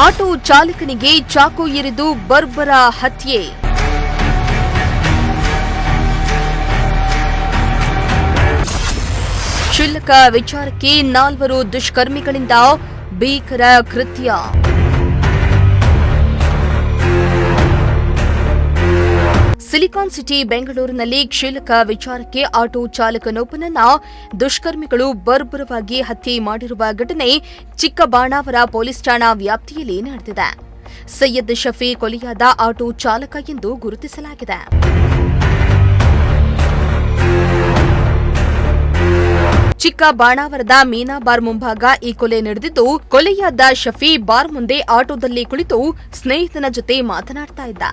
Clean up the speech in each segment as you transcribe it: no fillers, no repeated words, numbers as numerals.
Auto ಚಾಲಕನಿಗೆ ಚಾಕು ಇರಿದು ಬರ್ಬರ ಹತ್ಯೆ. ಕ್ಷುಲ್ಲಕ ವಿಚಾರಕ್ಕೆ 4 ದುಷ್ಕರ್ಮಿಗಳಿಂದ ಭೀಕರ ಕೃತ್ಯ. ಸಿಲಿಕಾನ್ ಸಿಟಿ ಬೆಂಗಳೂರಿನಲ್ಲಿ ಕ್ಷುಲ್ಲಕ ವಿಚಾರಕ್ಕೆ ಆಟೋ ಚಾಲಕನೊಬ್ಬನನ್ನ ದುಷ್ಕರ್ಮಿಗಳು ಬರ್ಬರವಾಗಿ ಹತ್ಯೆ ಮಾಡಿರುವ ಘಟನೆ ಚಿಕ್ಕಬಾಣಾವರ ಪೊಲೀಸ್ ಠಾಣಾ ವ್ಯಾಪ್ತಿಯಲ್ಲಿ ನಡೆದಿದೆ. ಸೈಯದ್ ಶಫಿ ಕೊಲೆಯಾದ ಆಟೋ ಚಾಲಕ ಎಂದು ಗುರುತಿಸಲಾಗಿದೆ. ಚಿಕ್ಕಬಾಣಾವರದ ಮೀನಾ ಬಾರ್ ಮುಂಭಾಗ ಈ ಕೊಲೆ ನಡೆದಿದ್ದು, ಕೊಲೆಯಾದ ಶಫಿ ಬಾರ್ ಮುಂದೆ ಆಟೋದಲ್ಲಿ ಕುಳಿತು ಸ್ನೇಹಿತನ ಜೊತೆ ಮಾತನಾಡ್ತಾ ಇದ್ದ.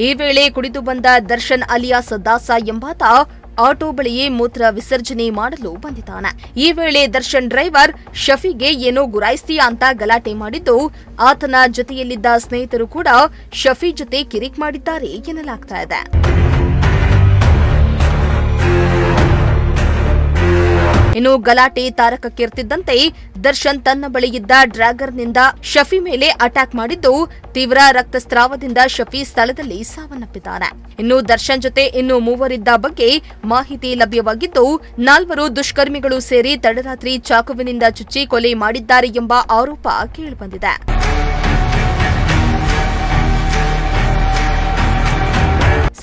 ಈ ವೇಳೆ ಕುಡಿದು ಬಂದ ದರ್ಶನ್ ಅಲಿಯಾಸ್ ದಾಸ ಎಂಬಾತ ಆಟೋ ಬಳಿಯೇ ಮೂತ್ರ ವಿಸರ್ಜನೆ ಮಾಡಲು ಬಂದಿದ್ದಾನೆ. ಈ ವೇಳೆ ದರ್ಶನ್ ಡ್ರೈವರ್ ಶಫಿಗೆ ಏನೋ ಗುರಾಯಿಸ್ತೀಯಾ ಅಂತ ಗಲಾಟೆ ಮಾಡಿದ್ದು, ಆತನ ಜೊತೆಯಲ್ಲಿದ್ದ ಸ್ನೇಹಿತರು ಕೂಡ ಶಫಿ ಜೊತೆ ಕಿರಿಕ್ ಮಾಡಿದ್ದಾರೆ ಎನ್ನಲಾಗ್ತಾ ಇದೆ. ಇನ್ನು ಗಲಾಟೆ ತಾರಕಕ್ಕೇರ್ತಿದ್ದಂತೆ ದರ್ಶನ್ ತನ್ನ ಬಳಿಯಿದ್ದ ಡ್ರ್ಯಾಗರ್ನಿಂದ ಶಫಿ ಮೇಲೆ ಅಟ್ಯಾಕ್ ಮಾಡಿದ್ದು, ತೀವ್ರ ರಕ್ತಸ್ರಾವದಿಂದ ಶಫಿ ಸ್ಥಳದಲ್ಲಿ ಸಾವನ್ನಪ್ಪಿದ್ದಾನೆ. ಇನ್ನು ದರ್ಶನ್ ಜೊತೆ ಇನ್ನೂ 3 ಇದ್ದ ಬಗ್ಗೆ ಮಾಹಿತಿ ಲಭ್ಯವಾಗಿದ್ದು, 4 ದುಷ್ಕರ್ಮಿಗಳು ಸೇರಿ ತಡರಾತ್ರಿ ಚಾಕುವಿನಿಂದ ಚುಚ್ಚಿ ಕೊಲೆ ಮಾಡಿದ್ದಾರೆ ಎಂಬ ಆರೋಪ ಕೇಳಿಬಂದಿದೆ.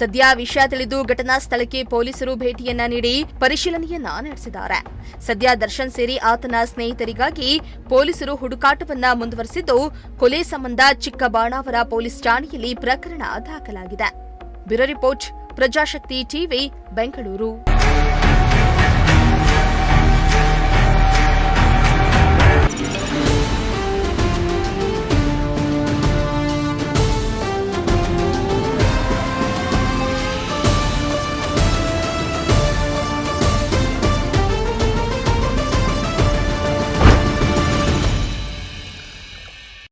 ಸದ್ಯ ವಿಷಯ ತಿಳಿದು ಘಟನಾ ಸ್ಥಳಕ್ಕೆ ಪೊಲೀಸರು ಭೇಟಿಯನ್ನ ನೀಡಿ ಪರಿಶೀಲನೆಯನ್ನ ನಡೆಸಿದ್ದಾರೆ. ಸದ್ಯ ದರ್ಶನ್ ಸೇರಿ ಆತನ ಸ್ನೇಹಿತರಿಗಾಗಿ ಪೊಲೀಸರು ಹುಡುಕಾಟವನ್ನ ಮುಂದುವರೆಸಿದ್ದು, ಕೊಲೆ ಸಂಬಂಧ ಚಿಕ್ಕಬಾಣಾವರ ಪೊಲೀಸ್ ಠಾಣೆಯಲ್ಲಿ ಪ್ರಕರಣ ದಾಖಲಾಗಿದೆ. Bureau report, Prajashakti TV, Bengaluru.